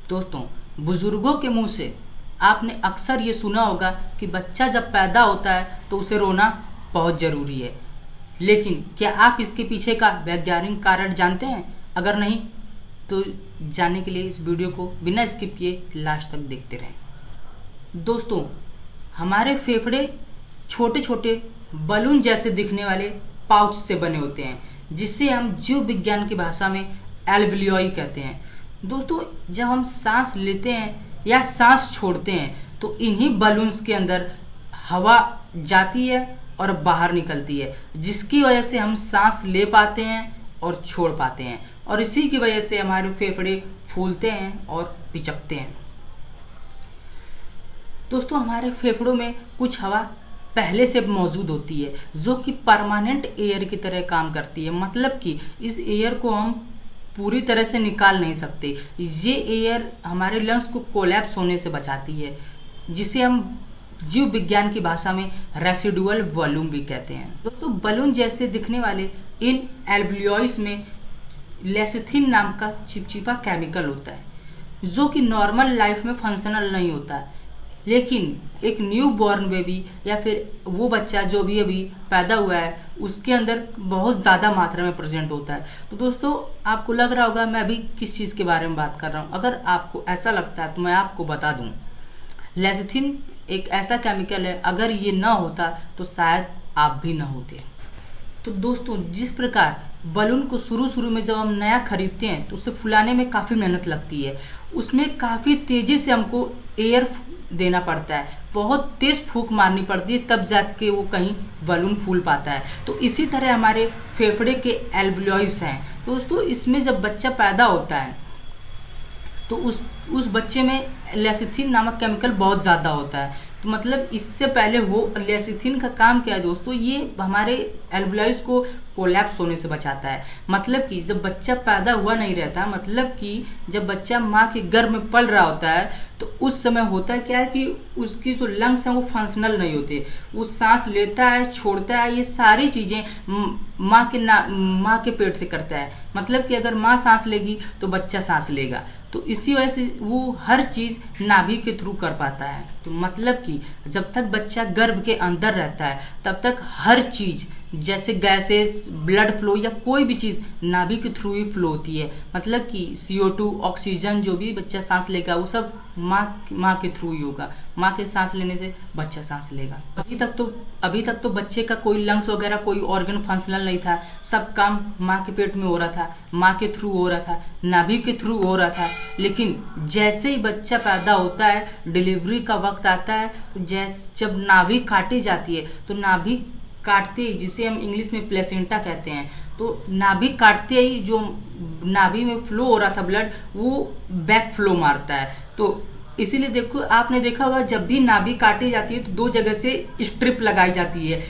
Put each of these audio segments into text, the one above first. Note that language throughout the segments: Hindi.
दोस्तों, बुजुर्गों के मुंह से आपने अक्सर ये सुना होगा कि बच्चा जब पैदा होता है तो उसे रोना बहुत ज़रूरी है। लेकिन क्या आप इसके पीछे का वैज्ञानिक कारण जानते हैं? अगर नहीं तो जानने के लिए इस वीडियो को बिना स्किप किए लास्ट तक देखते रहें। दोस्तों, हमारे फेफड़े छोटे छोटे बलून जैसे दिखने वाले पाउच से बने होते हैं, जिसे हम जीव विज्ञान की भाषा में एल्वियोलाई कहते हैं। दोस्तों, जब हम सांस लेते हैं या सांस छोड़ते हैं तो इन्हीं बलून्स के अंदर हवा जाती है और बाहर निकलती है, जिसकी वजह से हम सांस ले पाते हैं और छोड़ पाते हैं, और इसी की वजह से हमारे फेफड़े फूलते हैं और पिचकते हैं। दोस्तों, हमारे फेफड़ों में कुछ हवा पहले से मौजूद होती है जो कि परमानेंट एयर की तरह काम करती है। मतलब कि इस एयर को हम पूरी तरह से निकाल नहीं सकते। ये एयर हमारे लंग्स को कोलैप्स होने से बचाती है, जिसे हम जीव विज्ञान की भाषा में रेसिडुअल वॉल्यूम भी कहते हैं। दोस्तों, बलून जैसे दिखने वाले इन एल्वियोलाइज में लेसिथिन नाम का चिपचिपा केमिकल होता है, जो कि नॉर्मल लाइफ में फंक्शनल नहीं होता है, लेकिन एक न्यू बॉर्न बेबी या फिर वो बच्चा जो भी अभी पैदा हुआ है उसके अंदर बहुत ज़्यादा मात्रा में प्रेजेंट होता है। तो दोस्तों, आपको लग रहा होगा मैं अभी किस चीज़ के बारे में बात कर रहा हूँ। अगर आपको ऐसा लगता है तो मैं आपको बता दूँ, लेसिथिन एक ऐसा केमिकल है, अगर ये ना होता तो शायद आप भी ना होते। तो दोस्तों, जिस प्रकार बलून को शुरू में जब हम नया खरीदते हैं तो उसे फुलाने में काफ़ी मेहनत लगती है, उसमें काफ़ी तेज़ी से हमको एयर देना पड़ता है, बहुत तेज फूंक मारनी पड़ती है, तब जाके वो कहीं बलून फूल पाता है। तो इसी तरह हमारे फेफड़े के एल्वियोलाइज हैं। दोस्तों, इसमें जब बच्चा पैदा होता है तो उस बच्चे में लेसिथिन नामक केमिकल बहुत ज़्यादा होता है। तो मतलब इससे पहले वो लेसिथिन का काम क्या है दोस्तों, ये हमारे एल्वियोलाइज को कोलैप्स होने से बचाता है। मतलब कि जब बच्चा पैदा हुआ नहीं रहता, मतलब कि जब बच्चा माँ के गर्भ में पल रहा होता है तो उस समय होता क्या है कि उसकी जो लंग्स हैं वो फंक्शनल नहीं होते। वो सांस लेता है, छोड़ता है, ये सारी चीज़ें माँ के पेट से करता है। मतलब कि अगर माँ सांस लेगी तो बच्चा सांस लेगा, तो इसी वजह से वो हर चीज़ नाभि के थ्रू कर पाता है। तो मतलब कि जब तक बच्चा गर्भ के अंदर रहता है तब तक हर चीज़ जैसे गैसेस, ब्लड फ्लो या कोई भी चीज़ नाभि के थ्रू ही फ्लो होती है। मतलब कि CO2, ऑक्सीजन जो भी बच्चा सांस लेगा वो सब माँ के थ्रू ही होगा। माँ के सांस लेने से बच्चा सांस लेगा। अभी तक तो बच्चे का कोई लंग्स वगैरह कोई ऑर्गन फंक्शनल नहीं था, सब काम माँ के पेट में हो रहा था, माँ के थ्रू हो रहा था, नाभि के थ्रू हो रहा था। लेकिन जैसे ही बच्चा पैदा होता है, डिलीवरी का वक्त आता है, जब नाभि काटी जाती है तो नाभि काटते ही, जिसे हम इंग्लिश में प्लेसेंटा कहते हैं, तो नाभि काटते ही जो नाभि में फ्लो हो रहा था ब्लड, वो बैक फ्लो मारता है। तो इसीलिए देखो, आपने देखा होगा जब भी नाभि काटी जाती है तो दो जगह से स्ट्रिप लगाई जाती है।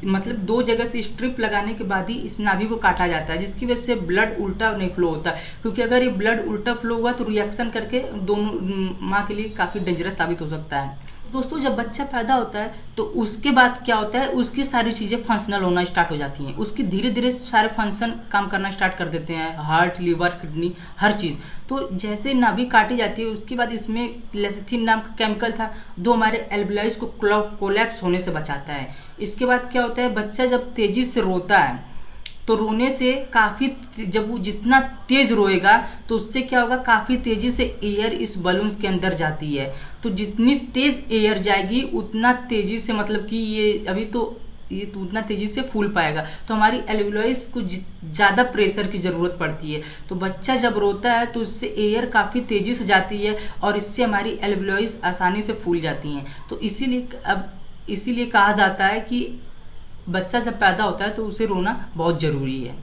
मतलब दो जगह से स्ट्रिप लगाने के बाद ही इस नाभि को काटा जाता है, जिसकी वजह से ब्लड उल्टा नहीं फ्लो होता। क्योंकि अगर ये ब्लड उल्टा फ्लो हुआ तो रिएक्शन करके दोनों माँ के लिए काफ़ी डेंजरस साबित हो सकता है। दोस्तों, जब बच्चा पैदा होता है तो उसके बाद क्या होता है, उसकी सारी चीज़ें फंक्शनल होना स्टार्ट हो जाती हैं। उसकी धीरे धीरे सारे फंक्शन काम करना स्टार्ट कर देते हैं, हार्ट, लीवर, किडनी, हर चीज़। तो जैसे नाभि काटी जाती है उसके बाद इसमें लेसिथिन नाम का केमिकल था जो हमारे एल्वियोलाइज को कोलैप्स होने से बचाता है। इसके बाद क्या होता है, बच्चा जब तेज़ी से रोता है तो रोने से काफ़ी, जब वो जितना तेज़ रोएगा तो उससे क्या होगा, काफ़ी तेज़ी से एयर इस बलून्स के अंदर जाती है। तो जितनी तेज़ एयर जाएगी उतना तेज़ी से, मतलब कि ये तो उतना तेज़ी से फूल पाएगा। तो हमारी एल्वियोलाइज को ज़्यादा प्रेशर की ज़रूरत पड़ती है। तो बच्चा जब रोता है तो इससे एयर काफ़ी तेज़ी से जाती है और इससे हमारी एल्वियोलाइज आसानी से फूल जाती हैं। तो इसीलिए कहा जाता है कि बच्चा जब पैदा होता है तो उसे रोना बहुत ज़रूरी है।